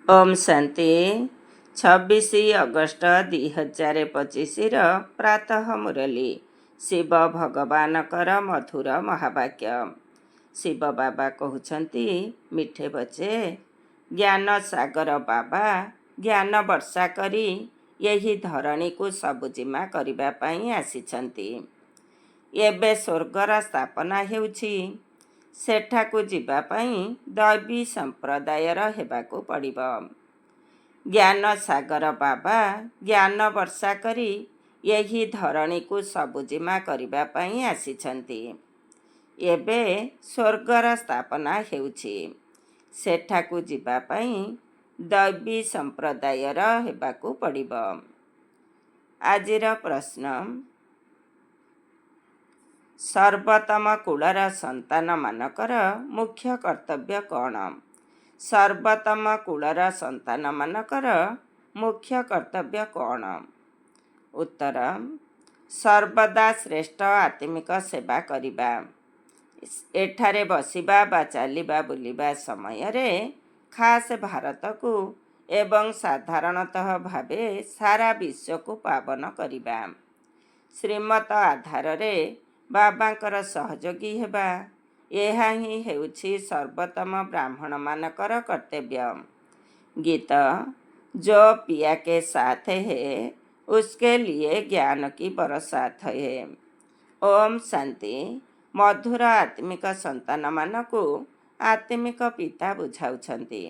ଓମ୍ ଶାନ୍ତି। 26 August 2025 ପ୍ରାତଃ ମୁରଲୀ। ଶିବ ଭଗବାନଙ୍କର ମଧୁର ମହାବାକ୍ୟ। ଶିବ ବାବା କହୁଛନ୍ତି, ମିଠେ ବଚେ ଜ୍ଞାନ ସାଗର ବାବା ଜ୍ଞାନ ବର୍ଷା କରି ଏହି ଧରଣୀକୁ ସବୁଜିମା କରିବା ପାଇଁ ଆସିଛନ୍ତି। ଏବେ ସ୍ୱର୍ଗର ସ୍ଥାପନା ହେଉଛି। ସେଠାକୁ ଯିବା ପାଇଁ ଦୈବୀ ସମ୍ପ୍ରଦାୟର ହେବାକୁ ପଡ଼ିବ। ଜ୍ଞାନ ସାଗର ବାବା ଜ୍ଞାନ ବର୍ଷା କରି ଏହି ଧରଣୀକୁ ସବୁଜିମା କରିବା ପାଇଁ ଆସିଛନ୍ତି। ଏବେ ସ୍ୱର୍ଗର ସ୍ଥାପନା ହେଉଛି। ସେଠାକୁ ଯିବା ପାଇଁ ଦୈବୀ ସମ୍ପ୍ରଦାୟର ହେବାକୁ ପଡ଼ିବ। ଆଜିର ପ୍ରଶ୍ନ, ସର୍ବୋତ୍ତମ କୁଳର ସନ୍ତାନମାନଙ୍କର ମୁଖ୍ୟ କର୍ତ୍ତବ୍ୟ କ'ଣ? ସର୍ବୋତ୍ତମ କୁଳର ସନ୍ତାନମାନଙ୍କର ମୁଖ୍ୟ କର୍ତ୍ତବ୍ୟ କ'ଣ? ଉତ୍ତର, ସର୍ବଦା ଶ୍ରେଷ୍ଠ ଆତ୍ମିକ ସେବା କରିବା। ଏଠାରେ ବସିବା ବା ଚାଲିବା ବୁଲିବା ସମୟରେ ଖାସ୍ ଭାରତକୁ ଏବଂ ସାଧାରଣତଃ ଭାବେ ସାରା ବିଶ୍ୱକୁ ପାବନ କରିବା। ଶ୍ରୀମତ ଆଧାରରେ ବାବାଙ୍କର ସହଯୋଗୀ ହେବା, ଏହା ହିଁ ହେଉଛି ସର୍ବୋତ୍ତମ ବ୍ରାହ୍ମଣମାନଙ୍କର କର୍ତ୍ତବ୍ୟ। ଗୀତ, ଜୋ ପିଆ କେ ସାଥ ହେ ଉସ୍କେ ଲିଏ ଜ୍ଞାନ କି ବରସାତ ହେ। ଓମ୍ ଶାନ୍ତି। ମଧୁର ଆତ୍ମିକ ସନ୍ତାନମାନଙ୍କୁ ଆତ୍ମିକ ପିତା ବୁଝାଉଛନ୍ତି,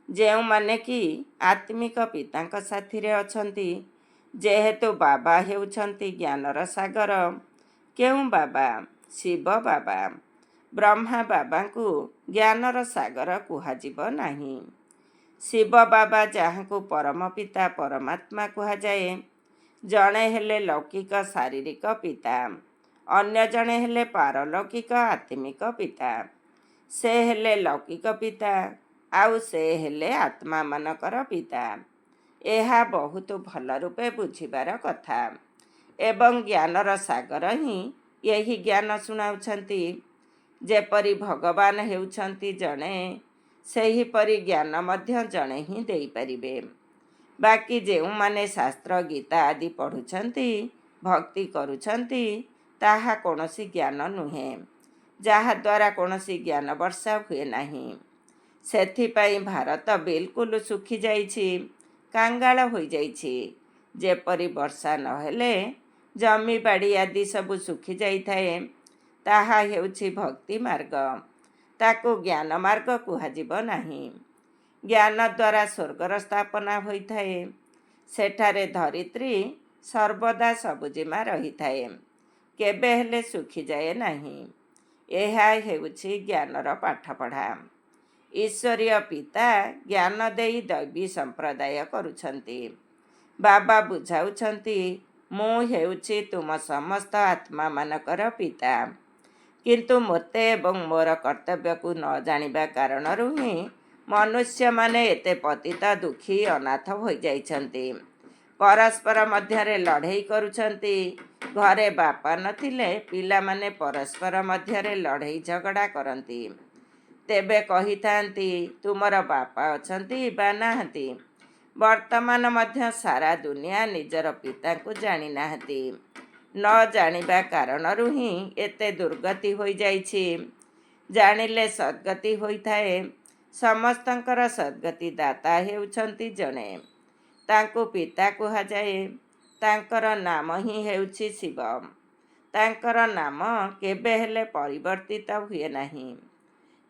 ଯେଉଁମାନେ କି ଆତ୍ମିକ ପିତାଙ୍କ ସାଥିରେ ଅଛନ୍ତି। ଯେହେତୁ ବାବା ହେଉଛନ୍ତି ଜ୍ଞାନର ସାଗର। କେଉଁ ବାବା? ଶିବ ବାବା। ବ୍ରହ୍ମା ବାବାଙ୍କୁ ଜ୍ଞାନର ସାଗର କୁହାଯିବ ନାହିଁ। ଶିବ ବାବା, ଯାହାଙ୍କୁ ପରମ ପିତା ପରମାତ୍ମା କୁହାଯାଏ, ଜଣେ ହେଲେ ଲୌକିକ ଶାରୀରିକ ପିତା, ଅନ୍ୟ ଜଣେ ହେଲେ ପାରଲୌକିକ ଆତ୍ମିକ ପିତା। ସେ ହେଲେ ଲୌକିକ ପିତା, ଆଉ ସେ ହେଲେ ଆତ୍ମାମାନଙ୍କର ପିତା। ଏହା ବହୁତ ଭଲ ରୂପେ ବୁଝିବାର କଥା। ଏବଂ ଜ୍ଞାନର ସାଗର ହିଁ ଏହି ଜ୍ଞାନ ଶୁଣାଉଛନ୍ତି। ଯେପରି ଭଗବାନ ହେଉଛନ୍ତି ଜଣେ, ସେହିପରି ଜ୍ଞାନ ମଧ୍ୟ ଜଣେ ହିଁ ଦେଇପାରିବେ। ବାକି ଯେଉଁମାନେ ଶାସ୍ତ୍ର ଗୀତା ଆଦି ପଢ଼ୁଛନ୍ତି, ଭକ୍ତି କରୁଛନ୍ତି, ତାହା କୌଣସି ଜ୍ଞାନ ନୁହେଁ, ଯାହାଦ୍ୱାରା କୌଣସି ଜ୍ଞାନ ବର୍ଷା ହୁଏ ନାହିଁ। ସେଥିପାଇଁ ଭାରତ ବିଲକୁଲ ଶୁଖିଯାଇଛି, କାଙ୍ଗାଳ ହୋଇଯାଇଛି। ଯେପରି ବର୍ଷା ନହେଲେ ଜମିବାଡ଼ି ଆଦି ସବୁ ଶୁଖିଯାଇଥାଏ, ତାହା ହେଉଛି ଭକ୍ତି ମାର୍ଗ। ତାକୁ ଜ୍ଞାନ ମାର୍ଗ କୁହାଯିବ ନାହିଁ। ଜ୍ଞାନ ଦ୍ୱାରା ସ୍ୱର୍ଗର ସ୍ଥାପନା ହୋଇଥାଏ। ସେଠାରେ ଧରିତ୍ରୀ ସର୍ବଦା ସବୁଜିମା ରହିଥାଏ, କେବେ ହେଲେ ଶୁଖିଯାଏ ନାହିଁ। ଏହା ହେଉଛି ଜ୍ଞାନର ପାଠପଢ଼ା। ଈଶ୍ୱରୀୟ ପିତା ଜ୍ଞାନ ଦେଇ ଦୈବୀ ସମ୍ପ୍ରଦାୟ କରୁଛନ୍ତି। ବାବା ବୁଝାଉଛନ୍ତି, ମୁଁ ହେଉଛି ତୁମ ସମସ୍ତ ଆତ୍ମାମାନଙ୍କର ପିତା। କିନ୍ତୁ ମୋତେ ଏବଂ ମୋର କର୍ତ୍ତବ୍ୟକୁ ନ ଜାଣିବା କାରଣରୁ ହିଁ ମନୁଷ୍ୟମାନେ ଏତେ ପତିତ ଦୁଃଖୀ ଅନାଥ ହୋଇଯାଇଛନ୍ତି। ପରସ୍ପର ମଧ୍ୟରେ ଲଢ଼େଇ କରୁଛନ୍ତି। ଘରେ ବାପା ନଥିଲେ ପିଲାମାନେ ପରସ୍ପର ମଧ୍ୟରେ ଲଢ଼େଇ ଝଗଡ଼ା କରନ୍ତି। ତେବେ କହିଥାନ୍ତି, ତୁମର ବାପା ଅଛନ୍ତି ବା ନାହାନ୍ତି? ବର୍ତ୍ତମାନ ମଧ୍ୟ ସାରା ଦୁନିଆ ନିଜର ପିତାଙ୍କୁ ଜାଣିନାହାନ୍ତି। ନ ଜାଣିବା କାରଣରୁ ହିଁ ଏତେ ଦୁର୍ଗତି ହୋଇଯାଇଛି। ଜାଣିଲେ ସଦ୍ଗତି ହୋଇଥାଏ। ସମସ୍ତଙ୍କର ସଦ୍ଗତି ଦାତା ହେଉଛନ୍ତି ଜଣେ। ତାଙ୍କୁ ପିତା କୁହାଯାଏ। ତାଙ୍କର ନାମ ହିଁ ହେଉଛି ଶିବ। ତାଙ୍କର ନାମ କେବେ ହେଲେ ପରିବର୍ତ୍ତିତ ହୁଏ ନାହିଁ।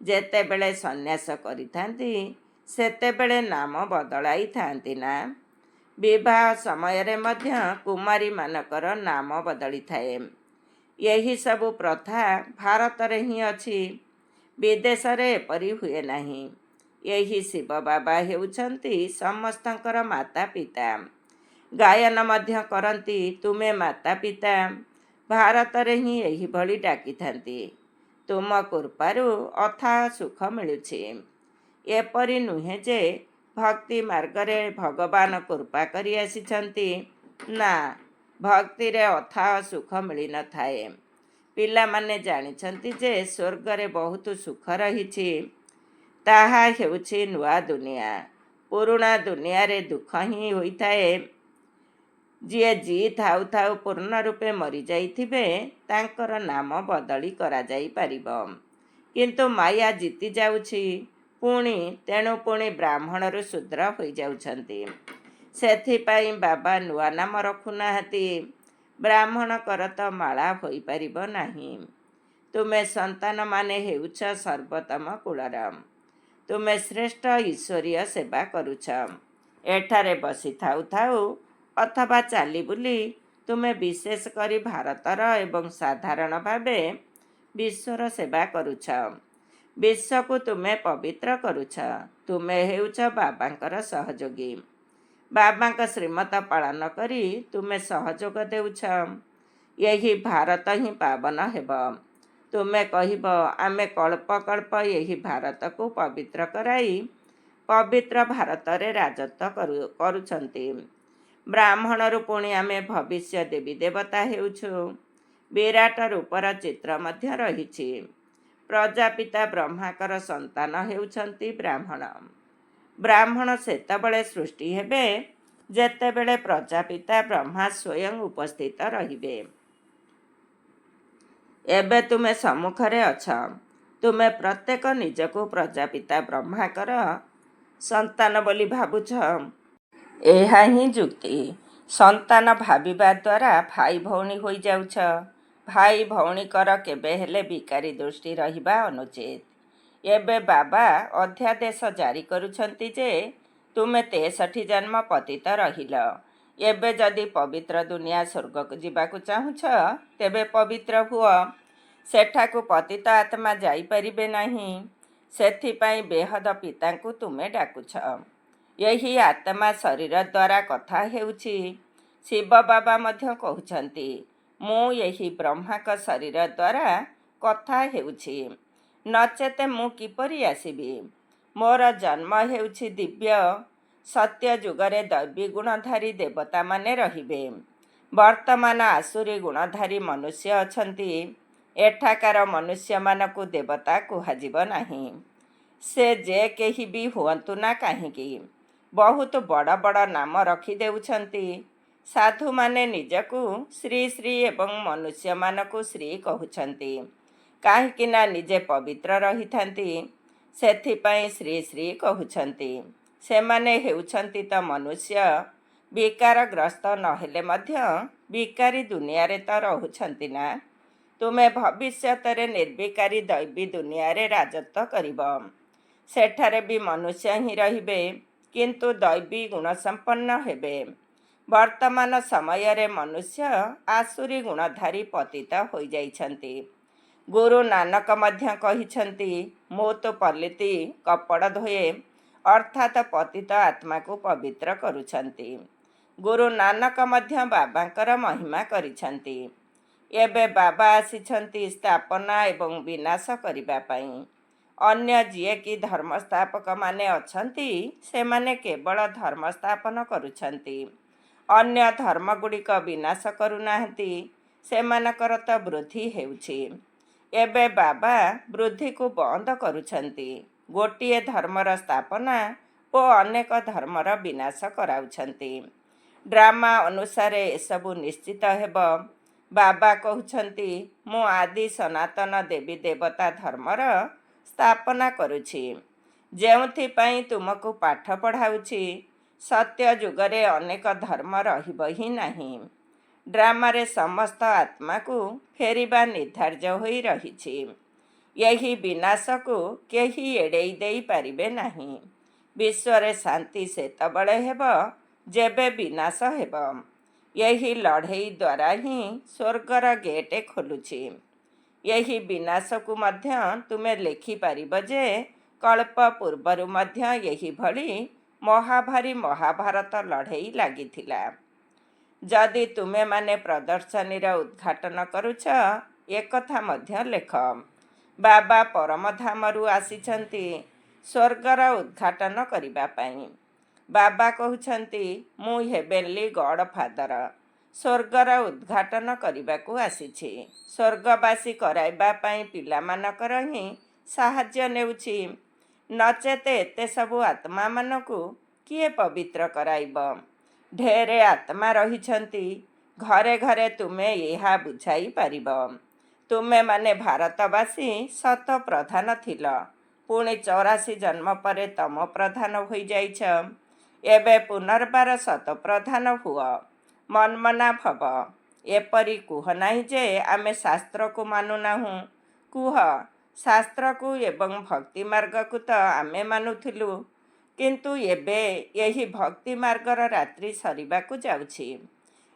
ଯେତେବେଳେ ସନ୍ନ୍ୟାସ କରିଥାନ୍ତି, ସେତେବେଳେ ନାମ ବଦଳାଇଥାନ୍ତି ନା? ବିବାହ ସମୟରେ ମଧ୍ୟ କୁମାରୀମାନଙ୍କର ନାମ ବଦଳିଥାଏ। ଏହି ସବୁ ପ୍ରଥା ଭାରତରେ ହିଁ ଅଛି। ବିଦେଶରେ ଏପରି ହୁଏ ନାହିଁ। ଏହି ଶିବ ବାବା ହେଉଛନ୍ତି ସମସ୍ତଙ୍କର ମାତା ପିତା। ଗାୟନ ମଧ୍ୟ କରନ୍ତି, ତୁମେ ମାତା ପିତା। ଭାରତରେ ହିଁ ଏହିଭଳି ଡାକିଥାନ୍ତି। ତୁମ କୃପାରୁ ଅଥାହ ସୁଖ ମିଳୁଛି। ଏପରି ନୁହେଁ ଯେ ଭକ୍ତି ମାର୍ଗରେ ଭଗବାନ କୃପା କରି ଆସିଛନ୍ତି। ନା, ଭକ୍ତିରେ ଅଥାହ ସୁଖ ମିଳିନଥାଏ। ପିଲାମାନେ ଜାଣିଛନ୍ତି ଯେ ସ୍ୱର୍ଗରେ ବହୁତ ସୁଖ ରହିଛି। ତାହା ହେଉଛି ନୂଆ ଦୁନିଆ। ପୁରୁଣା ଦୁନିଆରେ ଦୁଃଖ ହିଁ ହୋଇଥାଏ। ଯିଏ ଜି ଥାଉ ଥାଉ ପୂର୍ଣ୍ଣ ରୂପେ ମରିଯାଇଥିବେ ତାଙ୍କର ନାମ ବଦଳି କରାଯାଇପାରିବ। କିନ୍ତୁ ମାୟା ଜିତି ଯାଉଛି ତେଣୁ ପୁଣି ବ୍ରାହ୍ମଣରୁ ଶୂଦ୍ର ହୋଇଯାଉଛନ୍ତି। ସେଥିପାଇଁ ବାବା ନୂଆ ନାମ ରଖୁନାହାନ୍ତି। ବ୍ରାହ୍ମଣଙ୍କର ତ ମାଳା ହୋଇପାରିବ ନାହିଁ। ତୁମେ ସନ୍ତାନମାନେ ହେଉଛ ସର୍ବୋତ୍ତମ କୁଳର। ତୁମେ ଶ୍ରେଷ୍ଠ ଈଶ୍ୱରୀୟ ସେବା କରୁଛ। ଏଠାରେ ବସିଥାଉ ଥାଉ ଅଥବା ଚାଲି ବୁଲି ତୁମେ ବିଶେଷ କରି ଭାରତର ଏବଂ ସାଧାରଣ ଭାବେ ବିଶ୍ୱର ସେବା କରୁଛ। ବିଶ୍ୱକୁ ତୁମେ ପବିତ୍ର କରୁଛ। ତୁମେ ହେଉଛ ବାବାଙ୍କର ସହଯୋଗୀ। ବାବାଙ୍କ ଶ୍ରୀମତ ପାଳନ କରି ତୁମେ ସହଯୋଗ ଦେଉଛ। ଏହି ଭାରତ ହିଁ ପାବନ ହେବ। ତୁମେ କହିବ ଆମେ କଳ୍ପ କଳ୍ପ ଏହି ଭାରତକୁ ପବିତ୍ର କରାଇ ପବିତ୍ର ଭାରତରେ ରାଜତ୍ୱ କରୁଛନ୍ତି। ବ୍ରାହ୍ମଣରୁ ପୁଣି ଆମେ ଭବିଷ୍ୟ ଦେବୀ ଦେବତା ହେଉଛୁ। ବିରାଟ ରୂପର ଚିତ୍ର ମଧ୍ୟ ରହିଛି। ପ୍ରଜାପିତା ବ୍ରହ୍ମାଙ୍କର ସନ୍ତାନ ହେଉଛନ୍ତି ବ୍ରାହ୍ମଣ। ବ୍ରାହ୍ମଣ ସେତେବେଳେ ସୃଷ୍ଟି ହେବେ ଯେତେବେଳେ ପ୍ରଜାପିତା ବ୍ରହ୍ମା ସ୍ୱୟଂ ଉପସ୍ଥିତ ରହିବେ। ଏବେ ତୁମେ ସମ୍ମୁଖରେ ଅଛ। ତୁମେ ପ୍ରତ୍ୟେକ ନିଜକୁ ପ୍ରଜାପିତା ବ୍ରହ୍ମାଙ୍କର ସନ୍ତାନ ବୋଲି ଭାବୁଛ। ଏହା ହିଁ ଯୁକ୍ତି। ସନ୍ତାନ ଭାବିବା ଦ୍ୱାରା ଭାଇ ଭଉଣୀ ହୋଇଯାଉଛ। ଭାଇ ଭଉଣୀଙ୍କର କେବେ ହେଲେ ବିକାରୀ ଦୃଷ୍ଟି ରହିବା ଅନୁଚିତ। ଏବେ ବାବା ଅଧ୍ୟାଦେଶ ଜାରି କରୁଛନ୍ତି ଯେ ତୁମେ 63 ଜନ୍ମ ପତିତ ରହିଲ। ଏବେ ଯଦି ପବିତ୍ର ଦୁନିଆ ସ୍ୱର୍ଗକୁ ଯିବାକୁ ଚାହୁଁଛ ତେବେ ପବିତ୍ର ହୁଅ। ସେଠାକୁ ପତିତ ଆତ୍ମା ଯାଇପାରିବେ ନାହିଁ। ସେଥିପାଇଁ ବେହଦ ପିତାଙ୍କୁ ତୁମେ ଡାକୁଛ। ଏହି ଆତ୍ମା ଶରୀର ଦ୍ୱାରା କଥା ହେଉଛି। ଶିବ ବାବା ମଧ୍ୟ କହୁଛନ୍ତି ମୁଁ ଏହି ବ୍ରହ୍ମାଙ୍କ ଶରୀର ଦ୍ୱାରା କଥା ହେଉଛି। ନଚେତ ମୁଁ କିପରି ଆସିବି? ମୋର ଜନ୍ମ ହେଉଛି ଦିବ୍ୟ। ସତ୍ୟ ଯୁଗରେ ଦୈବୀ ଗୁଣଧାରୀ ଦେବତାମାନେ ରହିବେ। ବର୍ତ୍ତମାନ ଆସୁରୀ ଗୁଣଧାରୀ ମନୁଷ୍ୟ ଅଛନ୍ତି। ଏଠାକାର ମନୁଷ୍ୟମାନଙ୍କୁ ଦେବତା କୁହାଯିବ ନାହିଁ। ସେ ଯେ କେହି ବି ହୁଅନ୍ତୁ ନା କାହିଁକି ବହୁତ ବଡ଼ ବଡ଼ ନାମ ରଖିଦେଉଛନ୍ତି। ସାଧୁମାନେ ନିଜକୁ ଶ୍ରୀ ଶ୍ରୀ ଏବଂ ମନୁଷ୍ୟମାନଙ୍କୁ ଶ୍ରୀ କହୁଛନ୍ତି। କାହିଁକି ନା ନିଜେ ପବିତ୍ର ରହିଥାନ୍ତି। ସେଥିପାଇଁ ଶ୍ରୀ ଶ୍ରୀ କହୁଛନ୍ତି। ସେମାନେ ହେଉଛନ୍ତି ତ ମନୁଷ୍ୟ। ବିକାରଗ୍ରସ୍ତ ନହେଲେ ମଧ୍ୟ ବିକାରୀ ଦୁନିଆରେ ତ ରହୁଛନ୍ତି ନା। ତୁମେ ଭବିଷ୍ୟତରେ ନିର୍ବିକାରୀ ଦୈବୀ ଦୁନିଆରେ ରାଜତ୍ୱ କରିବ। ସେଠାରେ ବି ମନୁଷ୍ୟ ହିଁ ରହିବେ କିନ୍ତୁ ଦୈବୀ ଗୁଣସମ୍ପନ୍ନ ହେବେ। ବର୍ତ୍ତମାନ ସମୟରେ ମନୁଷ୍ୟ ଆସୁରୀ ଗୁଣଧାରୀ ପତିତ ହୋଇଯାଇଛନ୍ତି। ଗୁରୁ ନାନକ ମଧ୍ୟ କହିଛନ୍ତି ମୁଁ ତ ପଲିତି କପଡ଼ ଧୋଏ ଅର୍ଥାତ୍ ପତିତ ଆତ୍ମାକୁ ପବିତ୍ର କରୁଛନ୍ତି। ଗୁରୁ ନାନକ ମଧ୍ୟ ବାବାଙ୍କର ମହିମା କରିଛନ୍ତି। ଏବେ ବାବା ଆସିଛନ୍ତି ସ୍ଥାପନା ଏବଂ ବିନାଶ କରିବା ପାଇଁ। ଅନ୍ୟ ଯିଏକି ଧର୍ମସ୍ଥାପକମାନେ ଅଛନ୍ତି ସେମାନେ କେବଳ ଧର୍ମ ସ୍ଥାପନ କରୁଛନ୍ତି। ଅନ୍ୟ ଧର୍ମଗୁଡ଼ିକ ବିନାଶ କରୁନାହାନ୍ତି। ସେମାନଙ୍କର ତ ବୃଦ୍ଧି ହେଉଛି। ଏବେ ବାବା ବୃଦ୍ଧିକୁ ବନ୍ଦ କରୁଛନ୍ତି। ଗୋଟିଏ ଧର୍ମର ସ୍ଥାପନା ଓ ଅନେକ ଧର୍ମର ବିନାଶ କରାଉଛନ୍ତି। ଡ୍ରାମା ଅନୁସାରେ ଏସବୁ ନିଶ୍ଚିତ ହେବ। ବାବା କହୁଛନ୍ତି ମୁଁ ଆଦି ସନାତନ ଦେବୀ ଦେବତା ଧର୍ମର ସ୍ଥାପନା କରୁଛି ଯେଉଁଥିପାଇଁ ତୁମକୁ ପାଠ ପଢ଼ାଉଛି। ସତ୍ୟ ଯୁଗରେ ଅନେକ ଧର୍ମ ରହିବ ହିଁ ନାହିଁ। ଡ୍ରାମାରେ ସମସ୍ତ ଆତ୍ମାକୁ ଫେରିବା ନିର୍ଦ୍ଧାର୍ଯ୍ୟ ହୋଇ ରହିଛି। ଏହି ବିନାଶକୁ କେହି ଏଡ଼େଇ ଦେଇପାରିବେ ନାହିଁ। ବିଶ୍ୱରେ ଶାନ୍ତି ସେତେବେଳେ ହେବ ଯେବେ ବିନାଶ ହେବ। ଏହି ଲଢ଼େଇ ଦ୍ୱାରା ହିଁ ସ୍ୱର୍ଗର ଗେଟ୍ ଖୋଲୁଛି। ଏହି ବିନାଶକୁ ମଧ୍ୟ ତୁମେ ଲେଖିପାରିବ ଯେ କଳ୍ପ ପୂର୍ବରୁ ମଧ୍ୟ ଏହିଭଳି ମହାଭାରୀ ମହାଭାରତ ଲଢ଼େଇ ଲାଗିଥିଲା। ଯଦି ତୁମେମାନେ ପ୍ରଦର୍ଶନୀର ଉଦ୍ଘାଟନ କରୁଛ ଏକଥା ମଧ୍ୟ ଲେଖ। ବାବା ପରମଧାମରୁ ଆସିଛନ୍ତି ସ୍ୱର୍ଗର ଉଦ୍ଘାଟନ କରିବା ପାଇଁ। ବାବା କହୁଛନ୍ତି ମୁଁ ହେଭେନଲି ଗଡ଼ ଫାଦର ସ୍ୱର୍ଗର ଉଦ୍ଘାଟନ କରିବାକୁ ଆସିଛି। ସ୍ୱର୍ଗବାସୀ କରାଇବା ପାଇଁ ପିଲାମାନଙ୍କର ହିଁ ସାହାଯ୍ୟ ନେଉଛି। ନଚେତ ଏତେ ସବୁ ଆତ୍ମାମାନଙ୍କୁ କିଏ ପବିତ୍ର କରାଇବ? ଢେରେ ଆତ୍ମା ରହିଛନ୍ତି, ଘରେ ଘରେ ତୁମେ ଏହା ବୁଝାଇ ପାରିବ। ତୁମେମାନେ ଭାରତବାସୀ ଶତ ପ୍ରଧାନ ଥିଲ, ପୁଣି 84 ଜନ୍ମ ପରେ ତମ ପ୍ରଧାନ ହୋଇଯାଇଛ। ଏବେ ପୁନର୍ବାର ଶତ ପ୍ରଧାନ ହୁଅ, ମନ୍ମନା ଭବ। ଏପରି କୁହ ନାହିଁ ଯେ ଆମେ ଶାସ୍ତ୍ରକୁ ମାନୁନାହୁଁ। କୁହ, ଶାସ୍ତ୍ରକୁ ଏବଂ ଭକ୍ତି ମାର୍ଗକୁ ତ ଆମେ ମାନୁଥିଲୁ, କିନ୍ତୁ ଏବେ ଏହି ଭକ୍ତି ମାର୍ଗର ରାତ୍ରି ସରିବାକୁ ଯାଉଛି।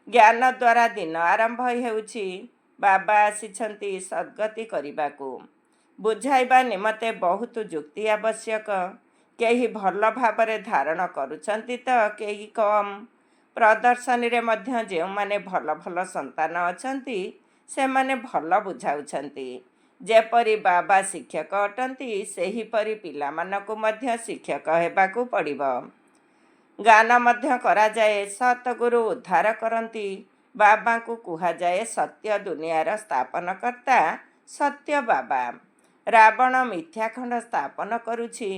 ଜ୍ଞାନ ଦ୍ୱାରା ଦିନ ଆରମ୍ଭ ହେଉଛି। ବାବା ଆସିଛନ୍ତି ସଦ୍ଗତି କରିବାକୁ। ବୁଝାଇବା ନିମନ୍ତେ ବହୁତ ଯୁକ୍ତି ଆବଶ୍ୟକ। କେହି ଭଲ ଭାବରେ ଧାରଣ କରୁଛନ୍ତି ତ କେହି କମ୍। ପ୍ରଦର୍ଶନୀରେ ମଧ୍ୟ ଯେଉଁମାନେ ଭଲ ଭଲ ସନ୍ତାନ ଅଛନ୍ତି, ସେମାନେ ଭଲ ବୁଝାଉଛନ୍ତି। ଯେପରି ବାବା ଶିକ୍ଷକ ଅଟନ୍ତି, ସେହିପରି ପିଲାମାନଙ୍କୁ ମଧ୍ୟ ଶିକ୍ଷକ ହେବାକୁ ପଡ଼ିବ। ଗାନ ମଧ୍ୟ କରାଯାଏ, ସତଗୁରୁ ଉଦ୍ଧାର କରନ୍ତି। ବାବାଙ୍କୁ କୁହାଯାଏ ସତ୍ୟ ଦୁନିଆର ସ୍ଥାପନକର୍ତ୍ତା, ସତ୍ୟ ବାବା। ରାବଣ ମିଥ୍ୟାଖଣ୍ଡ ସ୍ଥାପନ କରୁଛି।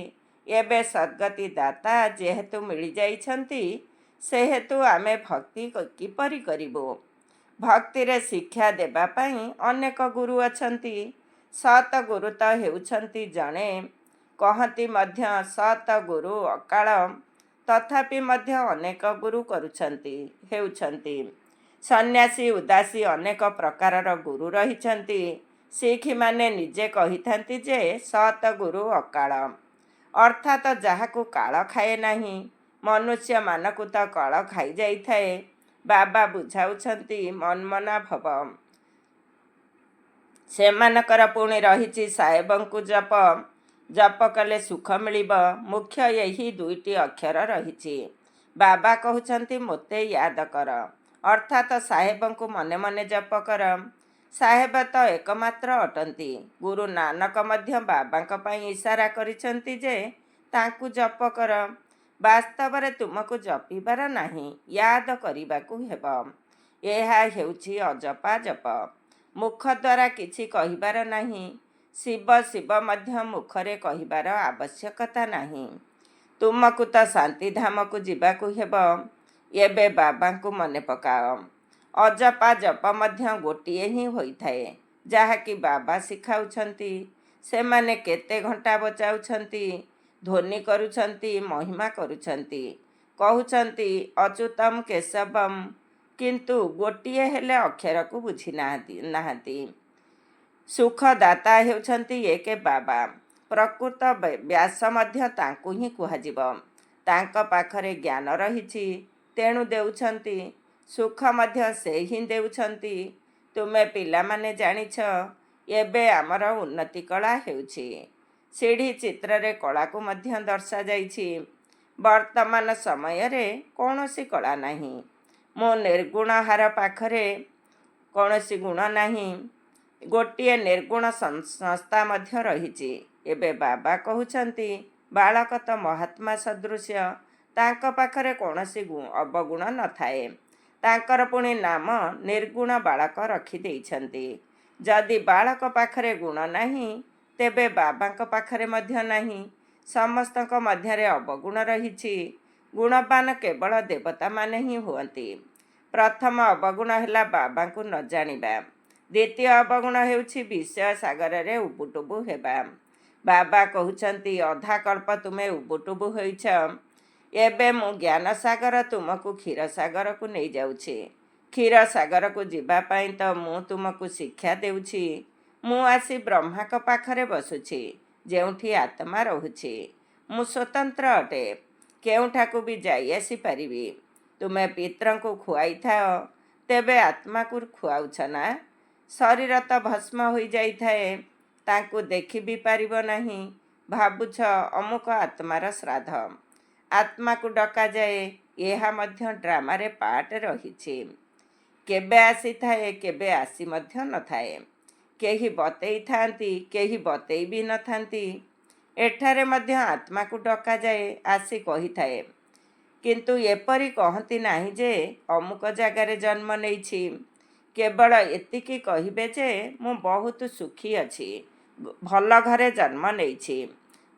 ଏବେ ସଦ୍ଗତି ଦାତା ଯେହେତୁ ମିଳିଯାଇଛନ୍ତି, ସେହେତୁ ଆମେ ଭକ୍ତି କିପରି କରିବୁ? ଭକ୍ତିରେ ଶିକ୍ଷା ଦେବା ପାଇଁ ଅନେକ ଗୁରୁ ଅଛନ୍ତି। ସତ ଗୁରୁ ତ ହେଉଛନ୍ତି ଜଣେ। କହନ୍ତି ମଧ୍ୟ ସତ ଗୁରୁ ଅକାଳ। ତଥାପି ମଧ୍ୟ ଅନେକ ଗୁରୁ ହେଉଛନ୍ତି। ସନ୍ନ୍ୟାସୀ ଉଦାସୀ ଅନେକ ପ୍ରକାରର ଗୁରୁ ରହିଛନ୍ତି। ଶିଖମାନେ ନିଜେ କହିଥାନ୍ତି ଯେ ସତ ଗୁରୁ ଅକାଳ, ଅର୍ଥାତ୍ ଯାହାକୁ କାଳ ଖାଏ ନାହିଁ। ମନୁଷ୍ୟମାନଙ୍କୁ ତ କାଳ ଖାଇଯାଇଥାଏ। ବାବା ବୁଝାଉଛନ୍ତି ମନ୍ମନା ଭବ। ସେମାନଙ୍କର ପୁଣି ରହିଛି ସାହେବଙ୍କୁ ଜପ। ଜପ କଲେ ସୁଖ ମିଳିବ। ମୁଖ୍ୟ ଏହି ଦୁଇଟି ଅକ୍ଷର ରହିଛି। ବାବା କହୁଛନ୍ତି ମୋତେ ୟାଦ କର, ଅର୍ଥାତ୍ ସାହେବଙ୍କୁ ମନେ ମନେ ଜପ କର। ସାହେବ ତ ଏକମାତ୍ର ଅଟନ୍ତି। ଗୁରୁ ନାନକ ମଧ୍ୟ ବାବାଙ୍କ ପାଇଁ ଇସାରା କରିଛନ୍ତି ଯେ ତାଙ୍କୁ ଜପ କର। ବାସ୍ତବରେ ତୁମକୁ ଜପିବାର ନାହିଁ, ୟାଦ କରିବାକୁ ହେବ। ଏହା ହେଉଛି ଅଜପା ଜପ। ମୁଖ ଦ୍ୱାରା କିଛି କହିବାର ନାହିଁ। ଶିବ ଶିବ ମଧ୍ୟ ମୁଖରେ କହିବାର ଆବଶ୍ୟକତା ନାହିଁ। ତୁମକୁ ତ ଶାନ୍ତିଧାମକୁ ଯିବାକୁ ହେବ। ଏବେ ବାବାଙ୍କୁ ମନେ ପକାଅ। ଅଜପା ଜପ ମଧ୍ୟ ଗୋଟିଏ ହିଁ ହୋଇଥାଏ, ଯାହାକି ବାବା ଶିଖାଉଛନ୍ତି। ସେମାନେ କେତେ ଘଣ୍ଟା ବଜାଉଛନ୍ତି, ଧ୍ୱନି କରୁଛନ୍ତି, ମହିମା କରୁଛନ୍ତି, କହୁଛନ୍ତି ଅଚ୍ୟୁତମ୍ କେଶବମ୍, କିନ୍ତୁ ଗୋଟିଏ ହେଲେ ଅକ୍ଷରକୁ ବୁଝି ନାହାନ୍ତି। ସୁଖଦାତା ହେଉଛନ୍ତି ଏକ ବାବା। ପ୍ରକୃତ ବ୍ୟାସ ମଧ୍ୟ ତାଙ୍କୁ ହିଁ କୁହାଯିବ। ତାଙ୍କ ପାଖରେ ଜ୍ଞାନ ରହିଛି, ତେଣୁ ଦେଉଛନ୍ତି। ସୁଖ ମଧ୍ୟ ସେ ହିଁ ଦେଉଛନ୍ତି। ତୁମେ ପିଲାମାନେ ଜାଣିଛ, ଏବେ ଆମର ଉନ୍ନତି କଳା ହେଉଛି। ସିଢ଼ି ଚିତ୍ରରେ କଳାକୁ ମଧ୍ୟ ଦର୍ଶାଯାଇଛି। ବର୍ତ୍ତମାନ ସମୟରେ କୌଣସି କଳା ନାହିଁ। ମୁଁ ନିର୍ଗୁଣ ହାର ପାଖରେ କୌଣସି ଗୁଣ ନାହିଁ। ଗୋଟିଏ ନିର୍ଗୁଣ ସଂସ୍ଥା ମଧ୍ୟ ରହିଛି। ଏବେ ବାବା କହୁଛନ୍ତି ବାଳକ ତ ମହାତ୍ମା ସଦୃଶ୍ୟ, ତାଙ୍କ ପାଖରେ କୌଣସି ଅବଗୁଣ ନଥାଏ। ତାଙ୍କର ପୁଣି ନାମ ନିର୍ଗୁଣ ବାଳକ ରଖିଦେଇଛନ୍ତି। ଯଦି ବାଳକ ପାଖରେ ଗୁଣ ନାହିଁ, ତେବେ ବାବାଙ୍କ ପାଖରେ ମଧ୍ୟ ନାହିଁ। ସମସ୍ତଙ୍କ ମଧ୍ୟରେ ଅବଗୁଣ ରହିଛି। ଗୁଣବାନ କେବଳ ଦେବତାମାନେ ହିଁ ହୁଅନ୍ତି। ପ୍ରଥମ ଅବଗୁଣ ହେଲା ବାବାଙ୍କୁ ନ ଜାଣିବା। ଦ୍ୱିତୀୟ ଅବଗୁଣ ହେଉଛି ବିଷୟ ସାଗରରେ ଉବୁଟୁବୁ ହେବା। ବାବା କହୁଛନ୍ତି ଅଧା କଳ୍ପ ତୁମେ ଉବୁଟୁବୁ ହୋଇଛ। ଏବେ ମୁଁ ଜ୍ଞାନ ସାଗର ତୁମକୁ କ୍ଷୀରସାଗରକୁ ନେଇଯାଉଛି। କ୍ଷୀରସାଗରକୁ ଯିବା ପାଇଁ ତ ମୁଁ ତୁମକୁ ଶିକ୍ଷା ଦେଉଛି। ମୁଁ ଆସି ବ୍ରହ୍ମାଙ୍କ ପାଖରେ ବସୁଛି, ଯେଉଁଠି ଆତ୍ମା ରହୁଛି। ମୁଁ ସ୍ୱତନ୍ତ୍ର ଅଟେ, କେଉଁଠାକୁ ବି ଯାଇ ଆସିପାରିବି। ତୁମେ ପିତରଙ୍କୁ ଖୁଆଇଥାଅ, ତେବେ ଆତ୍ମାକୁ ଖୁଆଉଛ ନା? ଶରୀର ତ ଭସ୍ମ ହୋଇଯାଇଥାଏ, ତାଙ୍କୁ ଦେଖି ବି ପାରିବ ନାହିଁ। ଭାବୁଛ ଅମୁକ ଆତ୍ମାର ଶ୍ରାଦ୍ଧ। ଆତ୍ମାକୁ ଡକାଯାଏ। ଏହା ମଧ୍ୟ ଡ୍ରାମାରେ ପାର୍ଟ ରହିଛି। କେବେ ଆସିଥାଏ, କେବେ ଆସି ମଧ୍ୟ ନଥାଏ। କେହି ବତେଇଥାନ୍ତି, କେହି ବତେଇ ବି ନଥାନ୍ତି। ଏଠାରେ ମଧ୍ୟ ଆତ୍ମାକୁ ଡକାଯାଏ, ଆସି କହିଥାଏ। କିନ୍ତୁ ଏପରି କହନ୍ତି ନାହିଁ ଯେ ଅମୁକ ଜାଗାରେ ଜନ୍ମ ନେଇଛି। କେବଳ ଏତିକି କହିବେ ଯେ ମୁଁ ବହୁତ ସୁଖୀ ଅଛି, ଭଲ ଘରେ ଜନ୍ମ ନେଇଛି।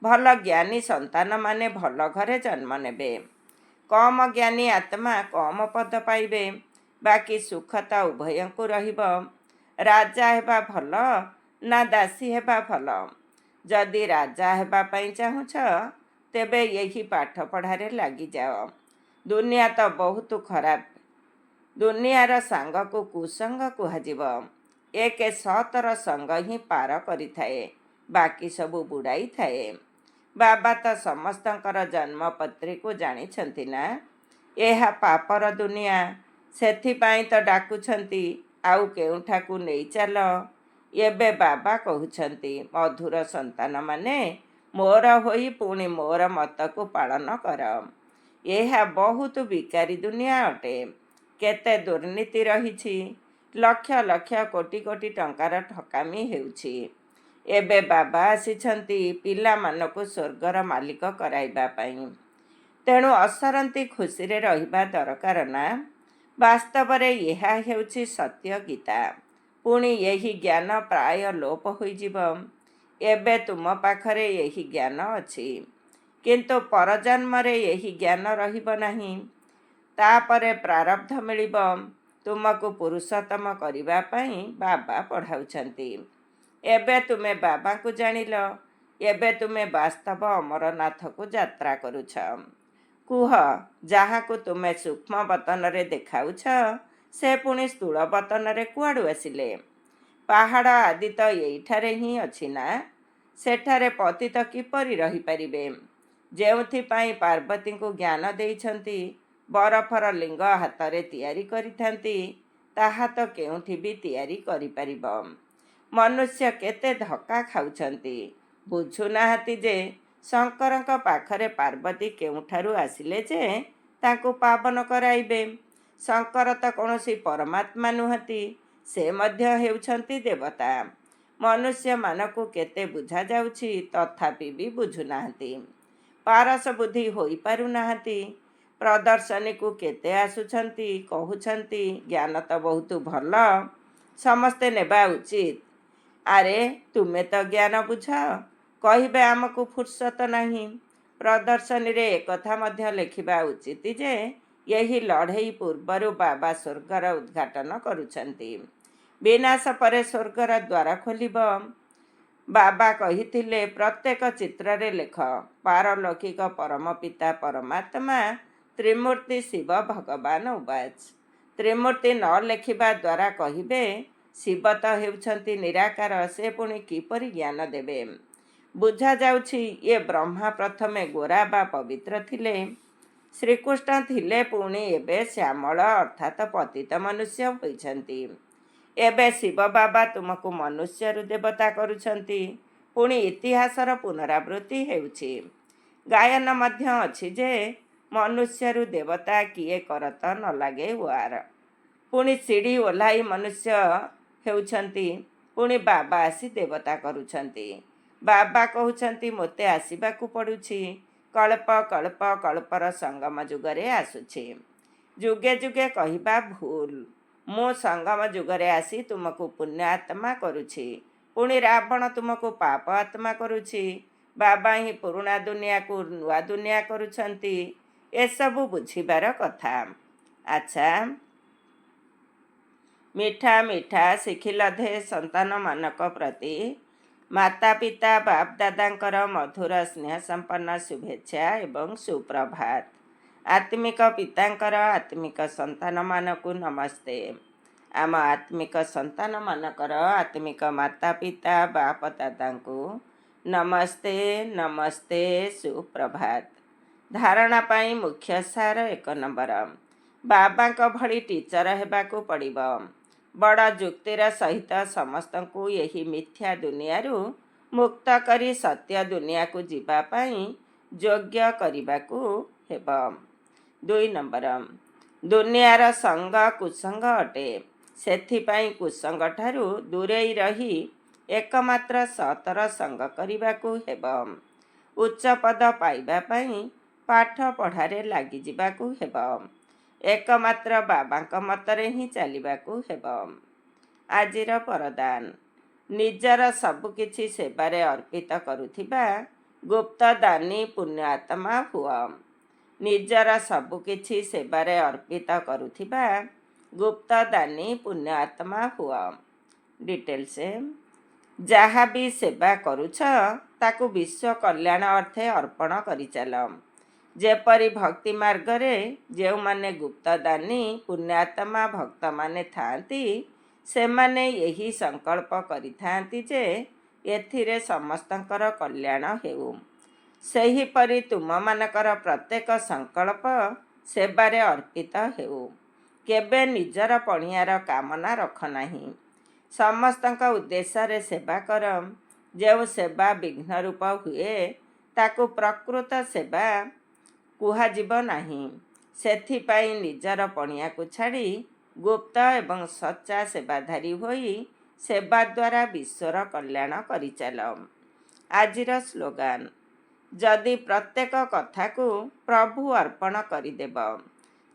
ଭଲ ଜ୍ଞାନୀ ସନ୍ତାନମାନେ ଭଲ ଘରେ ଜନ୍ମ ନେବେ। କମ ଜ୍ଞାନୀ ଆତ୍ମା କମ ପଦ ପାଇବେ, ବାକି ସୁଖ ତ ଉଭୟଙ୍କୁ ରହିବ। ରାଜା ହେବା ଭଲ ନା ଦାସୀ ହେବା ଭଲ? ଯଦି ରାଜା ହେବା ପାଇଁ ଚାହୁଁଛ, ତେବେ ଏହି ପାଠପଢ଼ାରେ ଲାଗିଯାଅ। ଦୁନିଆ ତ ବହୁତ ଖରାପ। ଦୁନିଆର ସାଙ୍ଗକୁ କୁସଙ୍ଗ କୁହାଯିବ। ଏକ ସତର ସଙ୍ଗ ହିଁ ପାର କରିଥାଏ, ବାକି ସବୁ ବୁଡ଼ାଇଥାଏ। ବାବା ତ ସମସ୍ତଙ୍କର ଜନ୍ମପତ୍ରୀକୁ ଜାଣିଛନ୍ତି ନା। ଏହା ପାପର ଦୁନିଆ, ସେଥିପାଇଁ ତ ଡାକୁଛନ୍ତି, ଆଉ କେଉଁଠାକୁ ନେଇ ଚାଲ। ଏବେ ବାବା କହୁଛନ୍ତି, ମଧୁର ସନ୍ତାନମାନେ ମୋର ହୋଇ ପୁଣି ମୋର ମତକୁ ପାଳନ କର। ଏହା ବହୁତ ବିକାରୀ ଦୁନିଆ ଅଟେ। କେତେ ଦୁର୍ନୀତି ରହିଛି। ଲକ୍ଷ ଲକ୍ଷ କୋଟି କୋଟି ଟଙ୍କାର ଠକାମି ହେଉଛି। ଏବେ ବାବା ଆସିଛନ୍ତି ପିଲାମାନଙ୍କୁ ସ୍ୱର୍ଗର ମାଲିକ କରାଇବା ପାଇଁ। ତେଣୁ ଅସରନ୍ତି ଖୁସିରେ ରହିବା ଦରକାର ନା। ବାସ୍ତବରେ ଏହା ହେଉଛି ସତ୍ୟ ଗୀତା। ପୁଣି ଏହି ଜ୍ଞାନ ପ୍ରାୟ ଲୋପ ହୋଇଯିବ। ଏବେ ତୁମ ପାଖରେ ଏହି ଜ୍ଞାନ ଅଛି, କିନ୍ତୁ ପରଜନ୍ମରେ ଏହି ଜ୍ଞାନ ରହିବ ନାହିଁ। ତାପରେ ପ୍ରାରବ୍ଧ ମିଳିବ। ତୁମକୁ ପୁରୁଷୋତ୍ତମ କରିବା ପାଇଁ ବାବା ପଢ଼ାଉଛନ୍ତି। ଏବେ ତୁମେ ବାବାଙ୍କୁ ଜାଣିଲ। ଏବେ ତୁମେ ବାସ୍ତବ ଅମରନାଥକୁ ଯାତ୍ରା କରୁଛ। କୁହ, ଯାହାକୁ ତୁମେ ସୂକ୍ଷ୍ମ ବତନରେ ଦେଖାଉଛ, ସେ ପୁଣି ସ୍ଥୂଳ ବତନରେ କୁଆଡ଼ୁ ଆସିଲେ? ପାହାଡ଼ ଆଦି ତ ଏଇଠାରେ ହିଁ ଅଛି ନା। ସେଠାରେ ପତିତ କିପରି ରହିପାରିବେ? ଯେଉଁଥିପାଇଁ ପାର୍ବତୀଙ୍କୁ ଜ୍ଞାନ ଦେଇଛନ୍ତି, ବରଫର ଲିଙ୍ଗ ହାତରେ ତିଆରି କରିଥାନ୍ତି, ତାହା ତ କେଉଁଠି ବି ତିଆରି କରିପାରିବ। ମନୁଷ୍ୟ କେତେ ଧକ୍କା ଖାଉଛନ୍ତି। ବୁଝୁନାହାନ୍ତି ଯେ ଶଙ୍କରଙ୍କ ପାଖରେ ପାର୍ବତୀ କେଉଁଠାରୁ ଆସିଲେ ଯେ ତାଙ୍କୁ ପାବନ କରାଇବେ। ଶଙ୍କର ତ କୌଣସି ପରମାତ୍ମା ନୁହନ୍ତି, ସେ ମଧ୍ୟ ହେଉଛନ୍ତି ଦେବତା। ମନୁଷ୍ୟମାନଙ୍କୁ କେତେ ବୁଝାଯାଉଛି, ତଥାପି ବି ବୁଝୁନାହାନ୍ତି। ପାରସ ବୁଦ୍ଧି ହୋଇପାରୁନାହାନ୍ତି। ପ୍ରଦର୍ଶନୀକୁ କେତେ ଆସୁଛନ୍ତି, କହୁଛନ୍ତି ଜ୍ଞାନ ତ ବହୁତ ଭଲ, ସମସ୍ତେ ନେବା ଉଚିତ। ଆରେ ତୁମେ ତ ଜ୍ଞାନ ବୁଝ, କହିବେ ଆମକୁ ଫୁର୍ସତ ନାହିଁ। ପ୍ରଦର୍ଶନୀରେ ଏକଥା ମଧ୍ୟ ଲେଖିବା ଉଚିତ ଯେ ଏହି ଲଢ଼େଇ ପୂର୍ବରୁ ବାବା ସ୍ୱର୍ଗର ଉଦ୍ଘାଟନ କରୁଛନ୍ତି। ବିନାଶ ପରେ ସ୍ୱର୍ଗର ଦ୍ୱାର ଖୋଲିବ। ବାବା କହିଥିଲେ, ପ୍ରତ୍ୟେକ ଚିତ୍ରରେ ଲେଖ ପାରଲୌକିକ ପରମ ପିତା ପରମାତ୍ମା ତ୍ରିମୂର୍ତ୍ତି ଶିବ ଭଗବାନ ଉବାଚ। ତ୍ରିମୂର୍ତ୍ତି ନ ଲେଖିବା ଦ୍ୱାରା କହିବେ, ଶିବ ତ ହେଉଛନ୍ତି ନିରାକାର, ସେ ପୁଣି କିପରି ଜ୍ଞାନ ଦେବେ? ବୁଝାଯାଉଛି ଏ ବ୍ରହ୍ମା ପ୍ରଥମେ ଗୋରା ବା ପବିତ୍ର ଥିଲେ। ଶ୍ରୀକୃଷ୍ଣ ଥିଲେ, ପୁଣି ଏବେ ଶ୍ୟାମଳ ଅର୍ଥାତ୍ ପତିତ ମନୁଷ୍ୟ ହୋଇଛନ୍ତି। ଏବେ ଶିବ ବାବା ତୁମକୁ ମନୁଷ୍ୟରୁ ଦେବତା କରୁଛନ୍ତି। ପୁଣି ଇତିହାସର ପୁନରାବୃତ୍ତି ହେଉଛି। ଗାୟନ ମଧ୍ୟ ଅଛି ଯେ ମନୁଷ୍ୟରୁ ଦେବତା କିଏ କରତ ନ ଲାଗେ ୱାର। ପୁଣି ସିଡ଼ି ଓହ୍ଲାଇ ମନୁଷ୍ୟ ହେଉଛନ୍ତି, ପୁଣି ବାବା ଆସି ଦେବତା କରୁଛନ୍ତି। ବାବା କହୁଛନ୍ତି, ମୋତେ ଆସିବାକୁ ପଡ଼ୁଛି। କଳ୍ପ କଳ୍ପ କଳ୍ପର ସଙ୍ଗମ ଯୁଗରେ ଆସୁଛି। ଯୁଗେ ଯୁଗେ କହିବା ଭୁଲ। ମୁଁ ସଙ୍ଗମ ଯୁଗରେ ଆସି ତୁମକୁ ପୁଣ୍ୟ ଆତ୍ମା କରୁଛି, ପୁଣି ରାବଣ ତୁମକୁ ପାପ ଆତ୍ମା କରୁଛି। ବାବା ହିଁ ପୁରୁଣା ଦୁନିଆକୁ ନୂଆ ଦୁନିଆ କରୁଛନ୍ତି। ଏସବୁ ବୁଝିବାର କଥା। ଆଚ୍ଛା, ମିଠା ମିଠା ଶିଖିଲଧେ ସନ୍ତାନମାନଙ୍କ ପ୍ରତି ମାତା ପିତା ବାପ ଦାଦାଙ୍କର ମଧୁର ସ୍ନେହ ସମ୍ପନ୍ନ ଶୁଭେଚ୍ଛା ଏବଂ ସୁପ୍ରଭାତ। ଆତ୍ମିକ ପିତାଙ୍କର ଆତ୍ମିକ ସନ୍ତାନମାନଙ୍କୁ ନମସ୍ତେ। ଆମ ଆତ୍ମିକ ସନ୍ତାନମାନଙ୍କର ଆତ୍ମିକ ମାତା ପିତା ବାପ ଦାଦାଙ୍କୁ ନମସ୍ତେ ନମସ୍ତେ, ସୁପ୍ରଭାତ। ଧାରଣା ପାଇଁ ମୁଖ୍ୟ ସାର 1 ନମ୍ବର। ବାବାଙ୍କ ଭଳି ଟିଚର ହେବାକୁ ପଡ଼ିବ। ବଡ଼ ଯୁକ୍ତିର ସହିତ ସମସ୍ତଙ୍କୁ ଏହି ମିଥ୍ୟା ଦୁନିଆରୁ ମୁକ୍ତ କରି ସତ୍ୟ ଦୁନିଆକୁ ଯିବା ପାଇଁ ଯୋଗ୍ୟ କରିବାକୁ ହେବ। 2 ନମ୍ବର। ଦୁନିଆର ସଙ୍ଗ କୁସଙ୍ଗ ଅଟେ। ସେଥିପାଇଁ କୁସଙ୍ଗଠାରୁ ଦୂରେଇ ରହି ଏକମାତ୍ର ସତର ସଙ୍ଗ କରିବାକୁ ହେବ। ଉଚ୍ଚ ପଦ ପାଇବା ପାଇଁ ପାଠ ପଢ଼ାରେ ଲାଗିଯିବାକୁ ହେବ। ଏକମାତ୍ର ବାବାଙ୍କ ମତରେ ହିଁ ଚାଲିବାକୁ ହେବ। ଆଜିର ବରଦାନ। ନିଜର ସବୁକିଛି ସେବାରେ ଅର୍ପିତ କରୁଥିବା ଗୁପ୍ତ ଦାନୀ ପୁଣ୍ୟ ଆତ୍ମା ହୁଅ। ନିଜର ସବୁକିଛି ସେବାରେ ଅର୍ପିତ କରୁଥିବା ଗୁପ୍ତଦାନୀ ପୁଣ୍ୟ ଆତ୍ମା ହୁଅ। ଡିଟେଲ୍ସ, ଯାହା ବି ସେବା କରୁଛ ତାକୁ ବିଶ୍ୱ କଲ୍ୟାଣ ଅର୍ଥେ ଅର୍ପଣ କରିଚାଲ। ଯେପରି ଭକ୍ତି ମାର୍ଗରେ ଯେଉଁମାନେ ଗୁପ୍ତଦାନୀ ପୁଣ୍ୟାତ୍ମା ଭକ୍ତମାନେ ଥାଆନ୍ତି, ସେମାନେ ଏହି ସଂକଳ୍ପ କରିଥାନ୍ତି ଯେ ଏଥିରେ ସମସ୍ତଙ୍କର କଲ୍ୟାଣ ହେଉ। ସେହିପରି ତୁମମାନଙ୍କର ପ୍ରତ୍ୟେକ ସଂକଳ୍ପ ସେବାରେ ଅର୍ପିତ ହେଉ। କେବେ ନିଜର ପଣିଆର କାମନା ରଖ ନାହିଁ। ସମସ୍ତଙ୍କ ଉଦ୍ଦେଶ୍ୟରେ ସେବା କର। ଯେଉଁ ସେବା ବିଘ୍ନ ରୂପ ହୁଏ ତାକୁ ପ୍ରକୃତ ସେବା କୁହାଯିବ ନାହିଁ। ସେଥିପାଇଁ ନିଜର ପଣିଆକୁ ଛାଡ଼ି ଗୁପ୍ତ ଏବଂ ସଚ୍ଚା ସେବାଧାରୀ ହୋଇ ସେବା ଦ୍ୱାରା ବିଶ୍ୱର କଲ୍ୟାଣ କରିଚାଲ। ଆଜିର ସ୍ଲୋଗାନ, ଯଦି ପ୍ରତ୍ୟେକ କଥାକୁ ପ୍ରଭୁ ଅର୍ପଣ କରିଦେବ,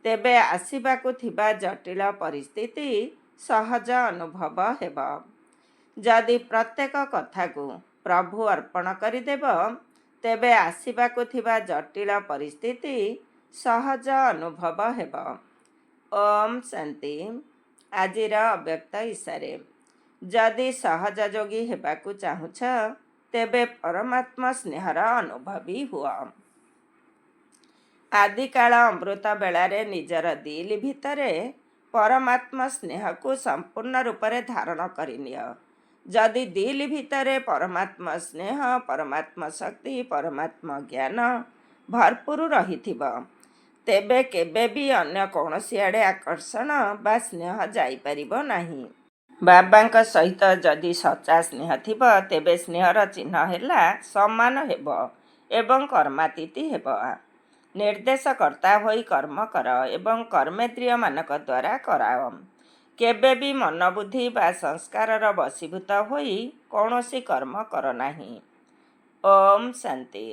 ତେବେ ଆସିବାକୁ ଥିବା ଜଟିଳ ପରିସ୍ଥିତି ସହଜ ଅନୁଭବ ହେବ। ଯଦି ପ୍ରତ୍ୟେକ କଥାକୁ ପ୍ରଭୁ ଅର୍ପଣ କରିଦେବ, ତେବେ ଆସିବାକୁ ଥିବା ଜଟିଳ ପରିସ୍ଥିତି ସହଜ ଅନୁଭବ ହେବ। ଓମ୍ ଶାନ୍ତି। ଆଜିର ଅବ୍ୟକ୍ତ ଇଶାରେ, ଯଦି ସହଯୋଗୀ ହେବାକୁ ଚାହୁଁଛ, ତେବେ ପରମାତ୍ମା ସ୍ନେହର ଅନୁଭବୀ ହୁଅ। ଆଦିକାଳ ଅମୃତ ବେଳାରେ ନିଜର ଦିଲ୍ ଭିତରେ ପରମାତ୍ମା ସ୍ନେହକୁ ସମ୍ପୂର୍ଣ୍ଣ ରୂପରେ ଧାରଣ କରିନିଅ। ଯଦି ଦିଲ୍ ଭିତରେ ପରମାତ୍ମା ସ୍ନେହ, ପରମାତ୍ମା ଶକ୍ତି, ପରମାତ୍ମା ଜ୍ଞାନ ଭରପୁର ରହିଥିବ, ତେବେ କେବେ ବି ଅନ୍ୟ କୌଣସି ଆଡ଼େ ଆକର୍ଷଣ ବା ସ୍ନେହ ଯାଇପାରିବ ନାହିଁ। ବାବାଙ୍କ ସହିତ ଯଦି ସଚ୍ଚା ସ୍ନେହ ଥିବ, ତେବେ ସ୍ନେହର ଚିହ୍ନ ହେଲା ସମାନ ହେବ ଏବଂ କର୍ମାତୀତି ହେବ। ନିର୍ଦ୍ଦେଶକର୍ତ୍ତା ହୋଇ କର୍ମ କର ଏବଂ କର୍ମେନ୍ଦ୍ରିୟମାନଙ୍କ ଦ୍ୱାରା କରାଅ। କେବେ ବି ମନୋବୁଦ୍ଧି ବା ସଂସ୍କାରର ବଶୀଭୂତ ହୋଇ କୌଣସି କର୍ମ କର ନାହିଁ। ଓମ୍ ଶାନ୍ତି।